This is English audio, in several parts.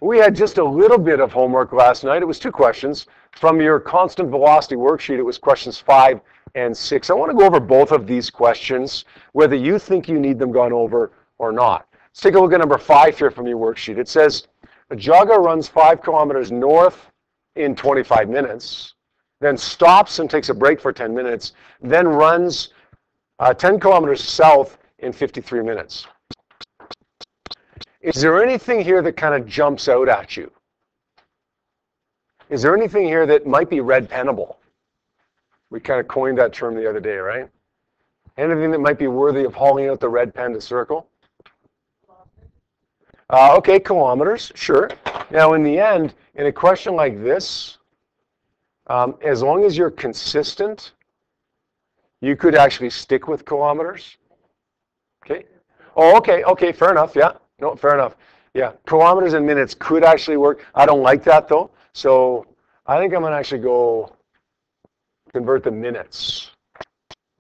We had just a little bit of homework last night. It was 2 questions. From your constant velocity worksheet, it was questions 5 and 6. I want to go over both of these questions, whether you think you need them gone over or not. Let's take a look at number 5 here from your worksheet. It says, a jogger runs 5 kilometers north in 25 minutes, then stops and takes a break for 10 minutes, then runs 10 kilometers south in 53 minutes. Is there anything here that kind of jumps out at you? Is there anything here that might be red pennable? We kind of coined that term the other day, right? Anything that might be worthy of hauling out the red pen to circle? Okay, kilometers, sure. Now, in the end, in a question like this, as long as you're consistent, you could actually stick with kilometers. Okay? Oh, okay, fair enough, yeah. No, fair enough. Yeah, kilometers and minutes could actually work. I don't like that, though. So I think I'm going to actually go convert the minutes.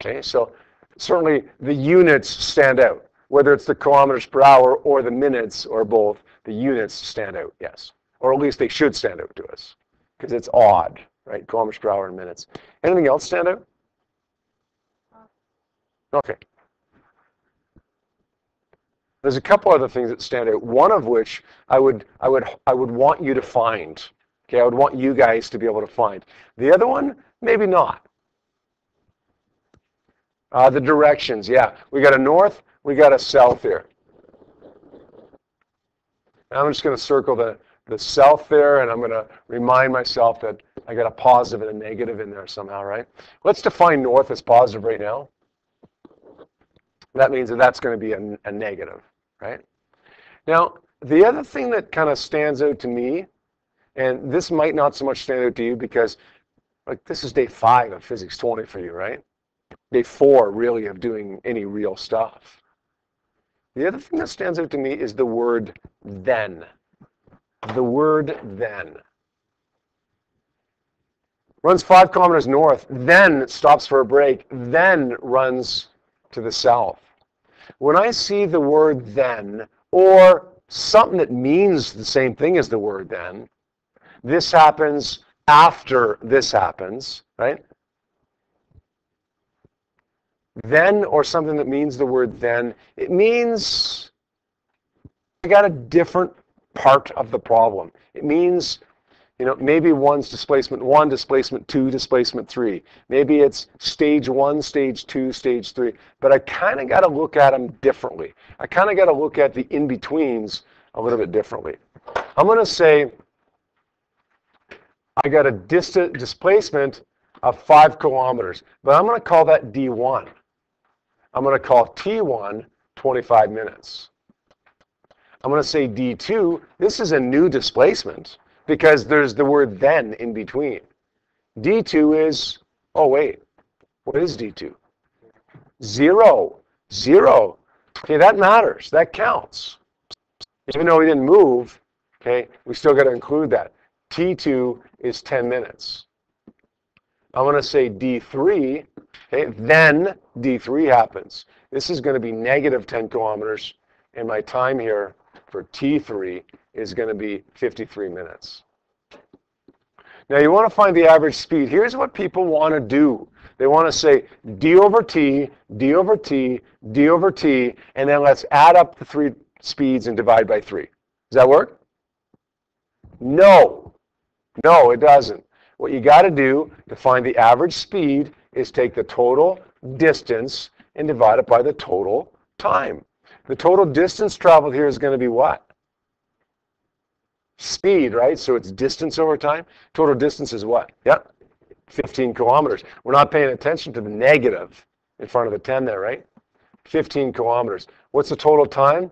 Okay, so certainly the units stand out. Whether it's the kilometers per hour or the minutes or both, the units stand out, yes. Or at least they should stand out to us, because it's odd, right? Kilometers per hour and minutes. Anything else stand out? Okay. There's a couple other things that stand out. One of which I would want you to find. Okay, I would want you guys to be able to find. The other one, maybe not. The directions, yeah. We got a north, we got a south here. And I'm just going to circle the south there, and I'm going to remind myself that I got a positive and a negative in there somehow, right? Let's define north as positive right now. That means that that's going to be a negative, right? Now, the other thing that kind of stands out to me, and this might not so much stand out to you because, like, this is day 5 of Physics 20 for you, right? Day 4, really, of doing any real stuff. The other thing that stands out to me is the word then. The word then. Runs 5 kilometers north, then stops for a break, then runs to the south. When I see the word then, or something that means the same thing as the word then, this happens after this happens, right? Then, or something that means the word then, it means I got a different part of the problem. It means, you know, maybe one's displacement 1, displacement 2, displacement 3. Maybe it's stage 1, stage 2, stage 3. But I kind of got to look at them differently. I kind of got to look at the in-betweens a little bit differently. I'm going to say I got a displacement of 5 kilometers, but I'm going to call that D1. I'm going to call T1 25 minutes. I'm going to say D2, this is a new displacement because there's the word then in between. D2 is, oh wait, what is D2? 0. 0. Okay, that matters. That counts. Even though we didn't move, okay, we still got to include that. T2 is 10 minutes. I'm going to say D3, okay, then D3 happens. This is going to be negative 10 kilometers, and my time here for T3 is going to be 53 minutes. Now you want to find the average speed. Here's what people want to do. They want to say D over T, D over T, D over T, and then let's add up the 3 speeds and divide by 3. Does that work? No. No, it doesn't. What you got to do to find the average speed is take the total distance and divide it by the total time. The total distance traveled here is going to be what? Speed, right? So it's distance over time. Total distance is what? Yep, 15 kilometers. We're not paying attention to the negative in front of the 10 there, right? 15 kilometers. What's the total time?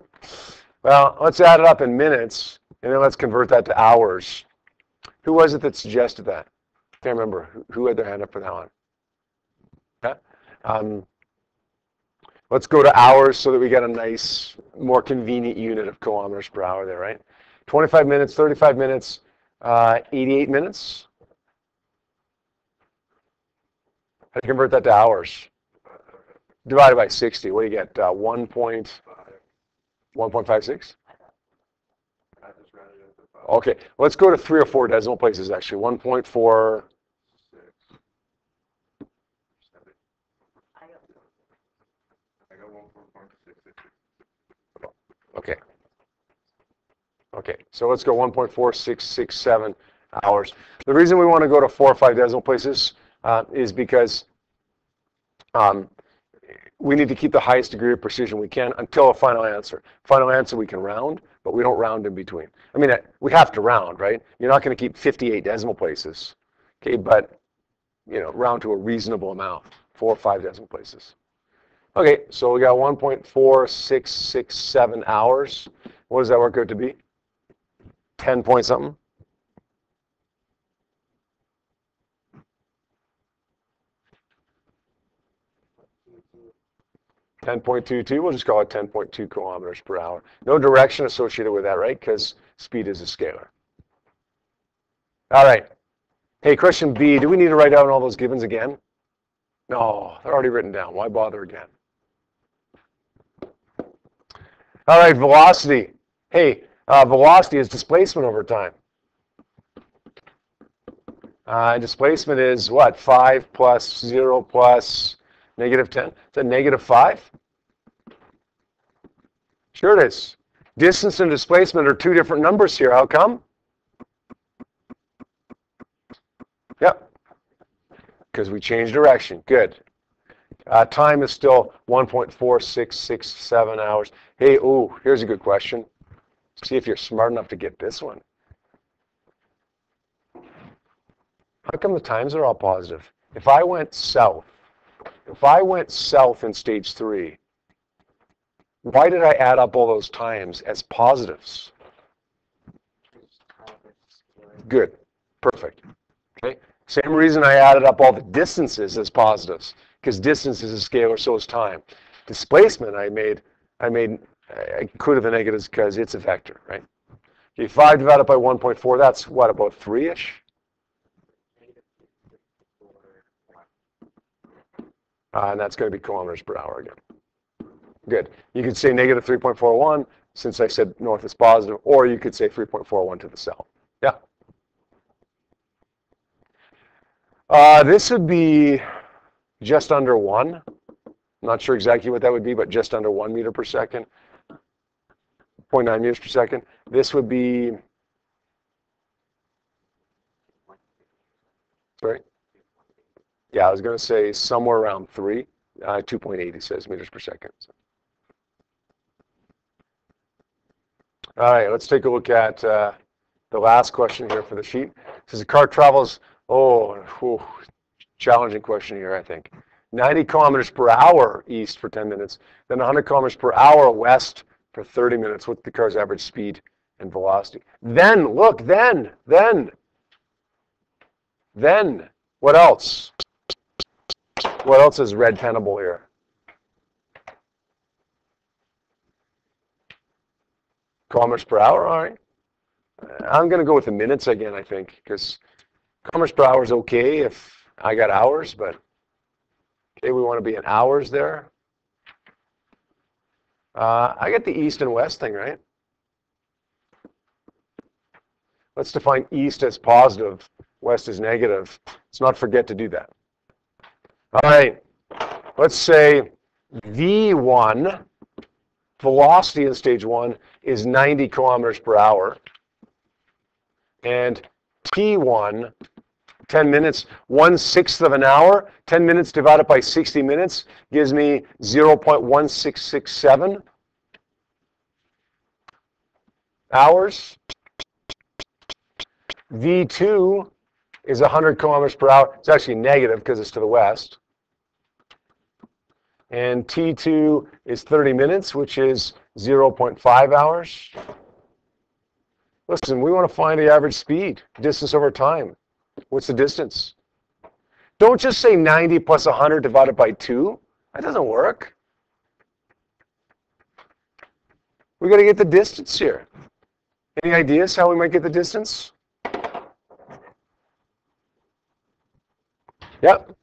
Well, let's add it up in minutes, and then let's convert that to hours. Who was it that suggested that? Can't remember. Who had their hand up for that one? Okay. Let's go to hours so that we get a nice, more convenient unit of kilometers per hour there, right? 25 minutes, 35 minutes, 88 minutes. How do you convert that to hours? Divided by 60. What do you get? 1.56? Okay, let's go to 3 or 4 decimal places, actually. 1.4. Okay. Okay, so let's go 1.4667 hours. The reason we want to go to 4 or 5 decimal places is because we need to keep the highest degree of precision we can until a final answer. Final answer we can round, but we don't round in between. I mean, we have to round, right? You're not going to keep 58 decimal places, okay? But, you know, round to a reasonable amount, 4 or 5 decimal places. Okay, so we got 1.4667 hours. What does that work out to be? 10 point something? .22, we'll just call it 10.2 kilometers per hour. No direction associated with that, right? Because speed is a scalar. All right. Hey, question B, do we need to write down all those givens again? No, they're already written down. Why bother again? All right, velocity. Hey, velocity is displacement over time. Displacement is what? 5 plus 0 plus negative 10. Is that negative 5? Sure it is. Distance and displacement are 2 different numbers here. How come? Yep. Because we changed direction. Good. Time is still 1.4667 hours. Hey, ooh, here's a good question. See if you're smart enough to get this one. How come the times are all positive? If I went south in stage 3, why did I add up all those times as positives? Good. Perfect. Okay. Same reason I added up all the distances as positives, because distance is a scalar, so is time. Displacement I included the negatives because it's a vector, right? Okay, 5 divided by 1.4, that's what, about 3-ish? And that's going to be kilometers per hour again. Good. You could say negative 3.41, since I said north is positive, or you could say 3.41 to the south. Yeah. This would be just under 1. I'm not sure exactly what that would be, but just under 1 meter per second. 0.9 meters per second. This would be, sorry? Yeah, I was going to say somewhere around 3. 2.8, it says, meters per second. All right, let's take a look at the last question here for the sheet. It says the car travels, challenging question here, I think. 90 kilometers per hour east for 10 minutes, then 100 kilometers per hour west for 30 minutes. What's the car's average speed and velocity? Then, look, then, what else? What else is red pennable here? Kilometers per hour, all right. I'm going to go with the minutes again, I think, because kilometers per hour is okay if I got hours, but okay, we want to be in hours there. I get the east and west thing, right? Let's define east as positive, west as negative. Let's not forget to do that. All right, let's say V1, velocity in stage 1, is 90 kilometers per hour. And T1, 10 minutes, 1/6 of an hour. 10 minutes divided by 60 minutes gives me 0.1667 hours. V2 is 100 kilometers per hour. It's actually negative because it's to the west. And T2 is 30 minutes, which is 0.5 hours. Listen, we want to find the average speed, distance over time. What's the distance? Don't just say 90 plus 100 divided by 2. That doesn't work. We got to get the distance here. Any ideas how we might get the distance? Yep.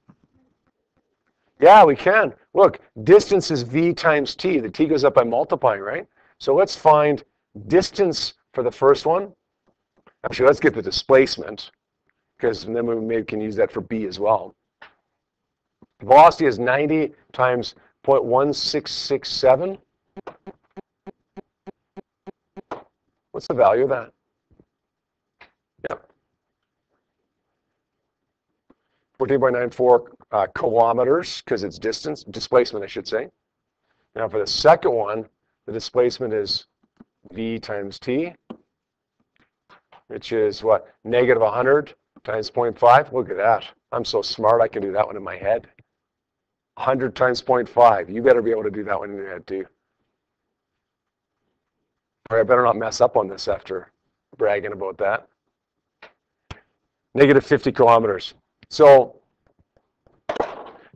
Yeah, we can. Look, distance is v times t. The t goes up by multiplying, right? So let's find distance for the first one. Actually, let's get the displacement, because then we maybe can use that for B as well. Velocity is 90 times 0.1667. What's the value of that? Yep. 14.94 kilometers, because it's distance, displacement, I should say. Now for the second one, the displacement is V times T, which is what? Negative 100 times 0.5. Look at that. I'm so smart, I can do that one in my head. 100 times 0.5. You better be able to do that one in your head too. Or I better not mess up on this after bragging about that. Negative 50 kilometers. So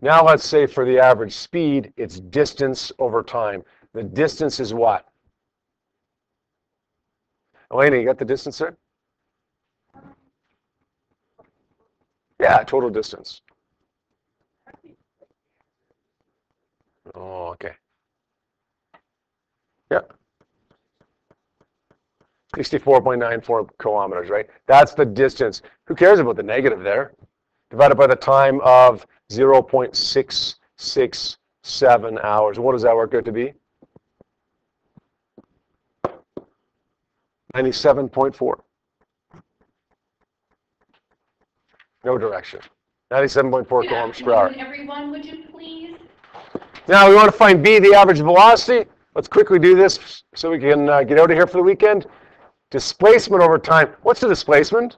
now let's say for the average speed, it's distance over time. The distance is what? Elena, you got the distance there? Yeah, total distance. Oh, okay. Yeah. 64.94 kilometers, right? That's the distance. Who cares about the negative there? Divided by the time of 0.667 hours. What does that work out to be? 97.4. No direction. 97.4 kilometers per hour. Everyone, would you please? Now we want to find B, the average velocity. Let's quickly do this so we can get out of here for the weekend. Displacement over time. What's the displacement?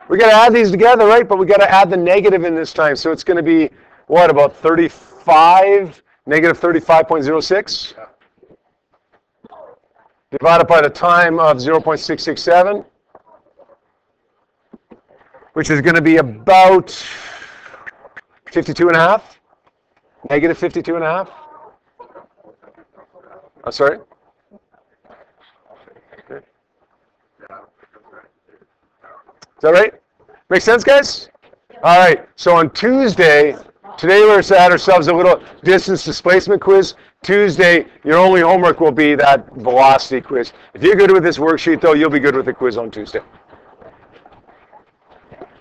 We got to add these together, right? But we got to add the negative in this time. So it's going to be, what, about 35, negative 35.06? Divided by the time of 0.667, which is going to be about 52.5, negative 52.5. I'm sorry? Okay. Is that right? Make sense, guys? All right, so on Tuesday, today we're at ourselves a little distance displacement quiz. Tuesday, your only homework will be that velocity quiz. If you're good with this worksheet, though, you'll be good with the quiz on Tuesday.